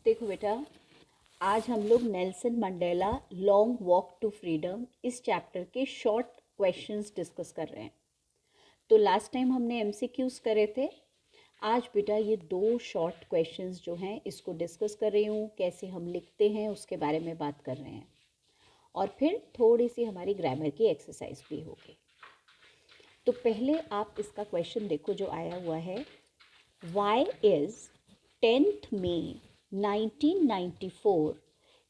देखो बेटा, आज हम लोग Nelson Mandela Long Walk to Freedom इस चैप्टर के शॉर्ट क्वेश्चंस डिस्कस कर रहे हैं। तो लास्ट टाइम हमने एमसीक्यूज करे थे। आज बेटा ये दो शॉर्ट क्वेश्चंस जो हैं इसको डिस्कस कर रही हूँ, कैसे हम लिखते हैं उसके बारे में बात कर रहे हैं, और फिर थोड़ी सी हमारी ग्रामर की एक्सरसाइज भी होगी। तो पहले आप इसका क्वेश्चन देखो जो आया हुआ है, why is 10th May 1994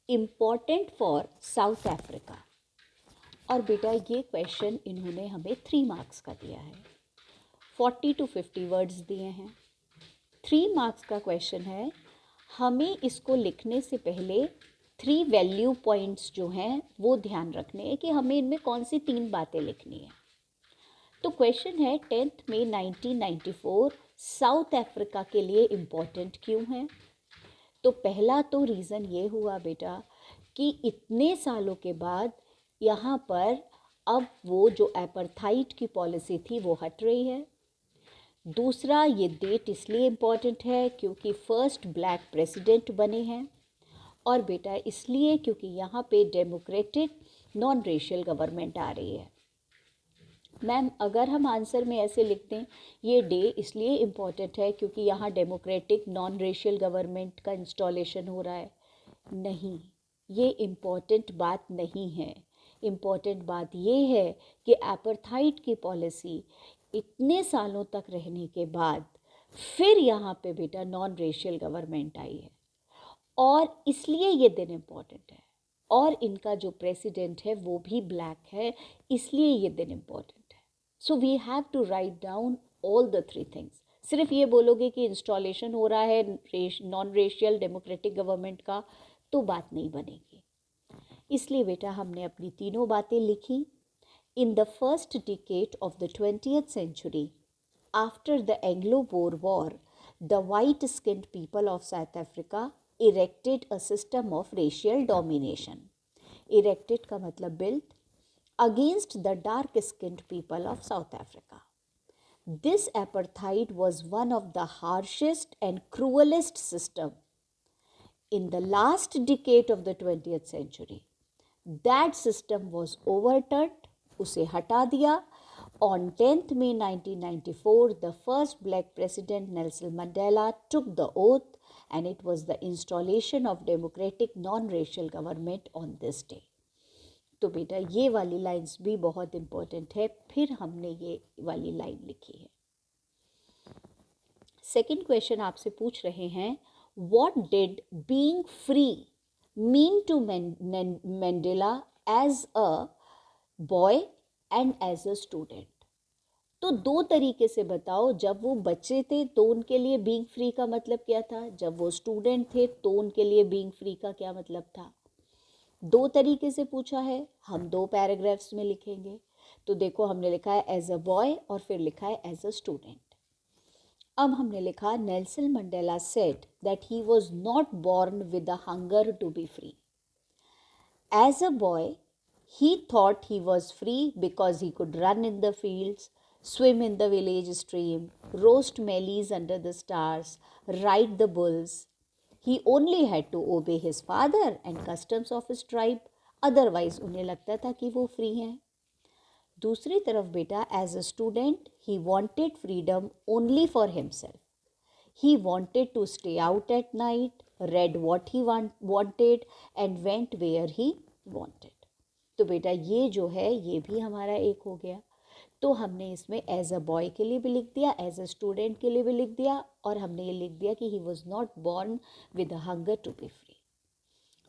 important for South Africa. और बेटा ये क्वेश्चन इन्होंने हमें 3 मार्क्स का दिया है, 40 to 50 वर्ड्स दिए हैं। 3 मार्क्स का क्वेश्चन है। हमें इसको लिखने से पहले 3 वैल्यू पॉइंट्स जो हैं वो ध्यान रखने हैं कि हमें इनमें कौन सी 3 बातें लिखनी है। तो क्वेश्चन है 10th May 1994 साउथ अफ्रीका के लिए इम्पॉर्टेंट क्यों है। तो पहला तो रीज़न ये हुआ बेटा कि इतने सालों के बाद यहाँ पर अब वो जो एपार्थाइड की पॉलिसी थी वो हट रही है। दूसरा, ये डेट इसलिए इम्पॉर्टेंट है क्योंकि फर्स्ट ब्लैक प्रेसिडेंट बने हैं, और बेटा इसलिए क्योंकि यहाँ पे डेमोक्रेटिक नॉन रेशियल गवर्नमेंट आ रही है। मैम अगर हम आंसर में ऐसे लिख दें ये डे इसलिए इम्पॉर्टेंट है क्योंकि यहाँ डेमोक्रेटिक नॉन रेशियल गवर्नमेंट का इंस्टॉलेशन हो रहा है, नहीं, ये इम्पॉर्टेंट बात नहीं है। इम्पॉर्टेंट बात ये है कि एपार्थाइड की पॉलिसी इतने सालों तक रहने के बाद फिर यहाँ पे बेटा नॉन रेशियल गवर्नमेंट आई है, और इसलिए ये दिन इम्पॉर्टेंट है, और इनका जो प्रेसिडेंट है वो भी ब्लैक है, इसलिए ये दिन इम्पॉर्टेंट है। So we have to write down all the 3 things. सिर्फ ये बोलोगे कि इंस्टॉलेशन हो रहा है नॉन रेशियल डेमोक्रेटिक गवर्नमेंट का तो बात नहीं बनेगी। इसलिए बेटा हमने अपनी तीनों बातें लिखी। In the first decade of the 20th century, after the Anglo-bore war, the white skinned people of south Africa erected a system of racial domination. Erected का मतलब built against the dark-skinned people of South Africa. This apartheid was one of the harshest and cruelest system in the last decade of the 20th century. That system was overturned, उसे हटा दिया। On 10th May 1994, the first black president Nelson Mandela took the oath, and it was the installation of democratic non-racial government on this day. तो बेटा ये वाली lines भी बहुत important है, फिर हमने ये वाली लाइन लिखी है। सेकेंड क्वेश्चन आपसे पूछ रहे हैं, what did being free mean to Mandela as a boy and as a student. तो 2 तरीके से बताओ, जब वो बच्चे थे तो उनके लिए बीइंग फ्री का मतलब क्या था, जब वो स्टूडेंट थे तो उनके लिए बीइंग फ्री का क्या मतलब था। 2 तरीके से पूछा है, हम 2 पैराग्राफ्स में लिखेंगे। तो देखो हमने लिखा है एज अ बॉय और फिर लिखा है एज अ स्टूडेंट। अब हमने लिखा Nelson Mandela said that he was not born with the hunger to be free. As a boy he thought he was free because he could run in the fields, swim in the village stream, roast maize under the stars, ride the bulls. He only had to obey his father and customs of his tribe. Otherwise उन्हें लगता था कि वो free हैं। दूसरी तरफ बेटा as a student he wanted freedom only for himself. He wanted to stay out at night, read what he wanted and went where he wanted. तो बेटा ये जो है ये भी हमारा एक हो गया। तो हमने इसमें एज अ बॉय के लिए भी लिख दिया, एज अ स्टूडेंट के लिए भी लिख दिया, और हमने ये लिख दिया कि he was not born with a hunger to be free.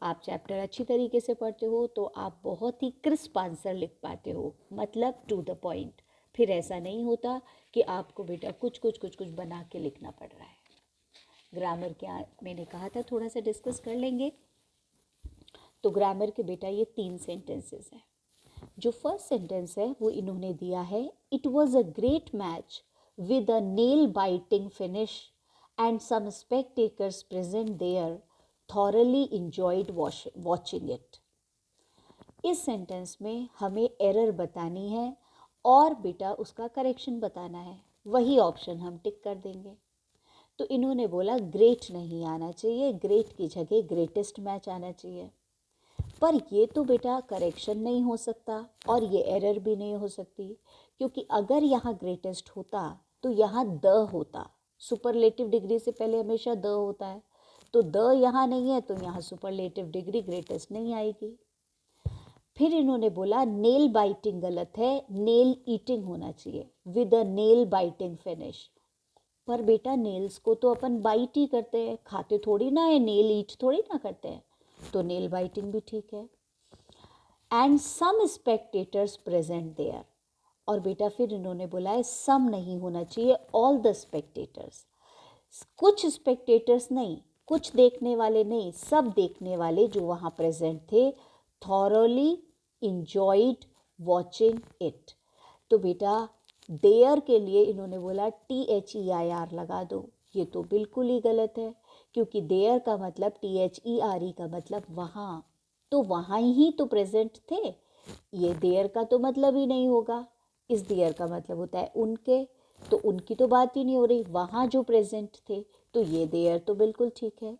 आप चैप्टर अच्छी तरीके से पढ़ते हो तो आप बहुत ही क्रिस्प आंसर लिख पाते हो, मतलब टू द पॉइंट। फिर ऐसा नहीं होता कि आपको बेटा कुछ बना के लिखना पड़ रहा है। ग्रामर क्या मैंने कहा था थोड़ा सा डिस्कस कर लेंगे। तो ग्रामर के बेटा ये 3 सेंटेंसेस हैं। जो फर्स्ट सेंटेंस है वो इन्होंने दिया है, it was a great match with a nail biting finish and some spectators present there thoroughly enjoyed watching it. इस सेंटेंस में हमें एरर बतानी है और बेटा उसका करेक्शन बताना है, वही ऑप्शन हम टिक कर देंगे। तो इन्होंने बोला ग्रेट नहीं आना चाहिए, ग्रेट की जगह ग्रेटेस्ट मैच आना चाहिए। पर ये तो बेटा करेक्शन नहीं हो सकता और ये एरर भी नहीं हो सकती, क्योंकि अगर यहाँ ग्रेटेस्ट होता तो यहाँ द होता। सुपरलेटिव डिग्री से पहले हमेशा द होता है, तो द यहाँ नहीं है तो यहाँ सुपरलेटिव डिग्री ग्रेटेस्ट नहीं आएगी। फिर इन्होंने बोला नेल बाइटिंग गलत है, नेल ईटिंग होना चाहिए with a nail biting finish. पर बेटा नेल्स को तो अपन बाइट ही करते हैं, खाते थोड़ी ना है, नेल ईट थोड़ी ना करते हैं, तो नेल बाइटिंग भी ठीक है। And some spectators present there, और बेटा फिर इन्होंने बोला है सम नहीं होना चाहिए, ऑल द स्पेक्टेटर्स। कुछ स्पेक्टेटर्स नहीं, कुछ देखने वाले नहीं, सब देखने वाले जो वहाँ प्रेजेंट थे थॉरली इंजॉयड वॉचिंग इट। तो बेटा देयर के लिए इन्होंने बोला THEIR लगा दो, ये तो बिल्कुल ही गलत है, क्योंकि देयर का मतलब THERE का मतलब वहाँ, तो वहाँ ही तो प्रेजेंट थे, ये देयर का तो मतलब ही नहीं होगा। इस देयर का मतलब होता है उनके, तो उनकी तो बात ही नहीं हो रही, वहाँ जो प्रेजेंट थे, तो ये देयर तो बिल्कुल ठीक है।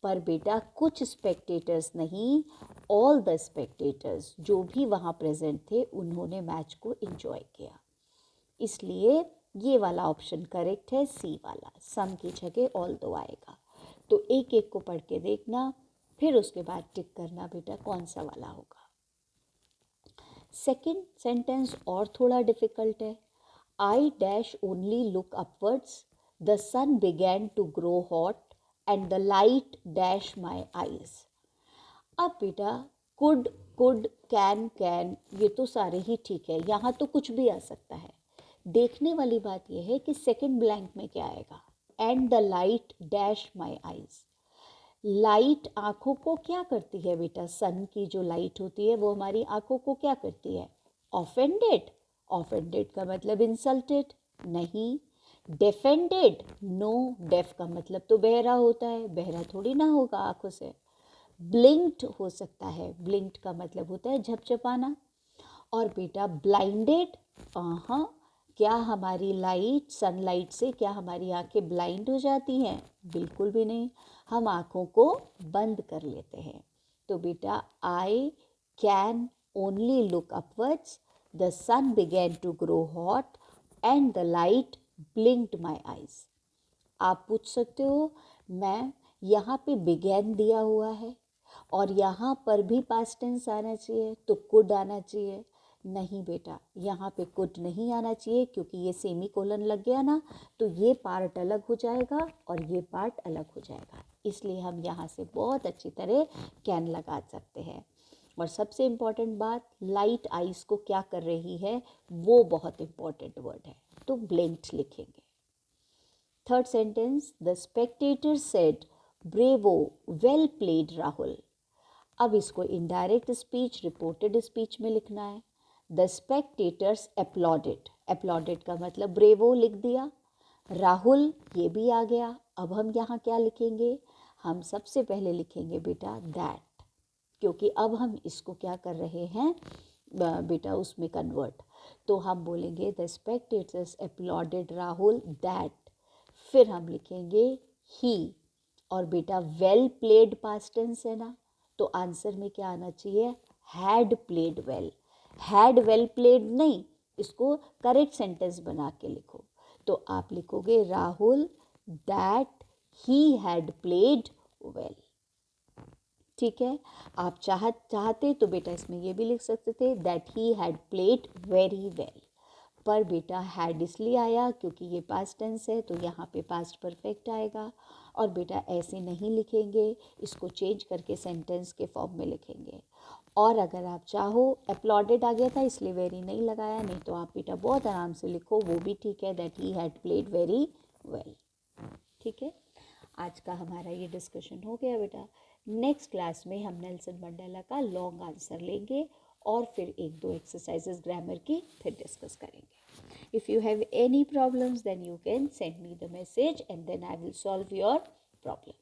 पर बेटा कुछ स्पेक्टेटर्स नहीं, ऑल द स्पेक्टेटर्स जो भी वहाँ प्रेजेंट थे उन्होंने मैच को एंजॉय किया, इसलिए ये वाला ऑप्शन करेक्ट है, सी वाला, सम की जगह ऑल दो आएगा। तो एक एक को पढ़ के देखना, फिर उसके बाद टिक करना बेटा कौन सा वाला होगा। सेकेंड सेंटेंस और थोड़ा डिफिकल्ट है। I dash only look upwards, the sun began to grow hot and the light dash my eyes. अब बेटा कुड कैन ये तो सारे ही ठीक है, यहाँ तो कुछ भी आ सकता है। देखने वाली बात यह है कि सेकंड ब्लैंक में क्या आएगा, and the light dash my eyes. Light आँखों को क्या करती है बेटा, सन की जो लाइट होती है वो हमारी आँखों को क्या करती है, ऑफेंडेड। ऑफेंडेड का मतलब इंसल्टेड नहीं। डेफेंडेड नो, डेफ का मतलब तो बहरा होता है, बहरा थोड़ी ना होगा आँखों से। ब्लिंक्ड हो सकता है, ब्लिंक्ड का मतलब होता है झपझपाना। और बेटा ब्लाइंडेड, हाँ, क्या हमारी लाइट सनलाइट से क्या हमारी आंखें ब्लाइंड हो जाती हैं, बिल्कुल भी नहीं, हम आँखों को बंद कर लेते हैं। तो बेटा I can only look upwards, the sun began to grow hot and the light blinked my eyes. आप पूछ सकते हो मैं, यहाँ पे बिगैन दिया हुआ है और यहाँ पर भी पास्ट टेंस आना चाहिए, तो कुड आना चाहिए। नहीं बेटा, यहाँ पे कुड नहीं आना चाहिए, क्योंकि ये सेमी कोलन लग गया ना, तो ये पार्ट अलग हो जाएगा और ये पार्ट अलग हो जाएगा, इसलिए हम यहाँ से बहुत अच्छी तरह कैन लगा सकते हैं। और सबसे इम्पॉर्टेंट बात, लाइट आइज को क्या कर रही है, वो बहुत इम्पॉर्टेंट वर्ड है, तो ब्लिंक्ड लिखेंगे। Third sentence, the spectator said bravo well played Rahul. अब इसको इनडायरेक्ट स्पीच रिपोर्टेड स्पीच में लिखना है। द स्पेक्टेटर्स अपलॉडेड, अपलॉडेड का मतलब ब्रेवो लिख दिया, राहुल ये भी आ गया। अब हम यहाँ क्या लिखेंगे, हम सबसे पहले लिखेंगे बेटा दैट, क्योंकि अब हम इसको क्या कर रहे हैं बेटा उसमें कन्वर्ट, तो हम बोलेंगे the spectators uploaded Rahul that, फिर हम लिखेंगे ही, और बेटा वेल प्लेड पास्ट टेंस है ना, तो आंसर में क्या आना चाहिए, had played well. Had well played नहीं, इसको करेक्ट सेंटेंस बना के लिखो, तो आप लिखोगे Rahul that he had played well. ठीक है, आप चाहते तो बेटा इसमें ये भी लिख सकते थे that he had played very well, पर बेटा हैड इसलिए आया क्योंकि ये पास्ट टेंस है, तो यहाँ पे पास्ट परफेक्ट आएगा। और बेटा ऐसे नहीं लिखेंगे, इसको चेंज करके सेंटेंस के फॉर्म में लिखेंगे। और अगर आप चाहो, अपलॉडेड आ गया था इसलिए वेरी नहीं लगाया, नहीं तो आप बेटा बहुत आराम से लिखो, वो भी ठीक है, that he had played very well. ठीक है, आज का हमारा ये डिस्कशन हो गया बेटा। नेक्स्ट क्लास में हम नेल्सन मंडेला का लॉन्ग आंसर लेंगे और फिर एक दो एक्सरसाइजेस ग्रामर की फिर डिस्कस करेंगे। If you have any problems then you can send me the message and then I will solve your problem.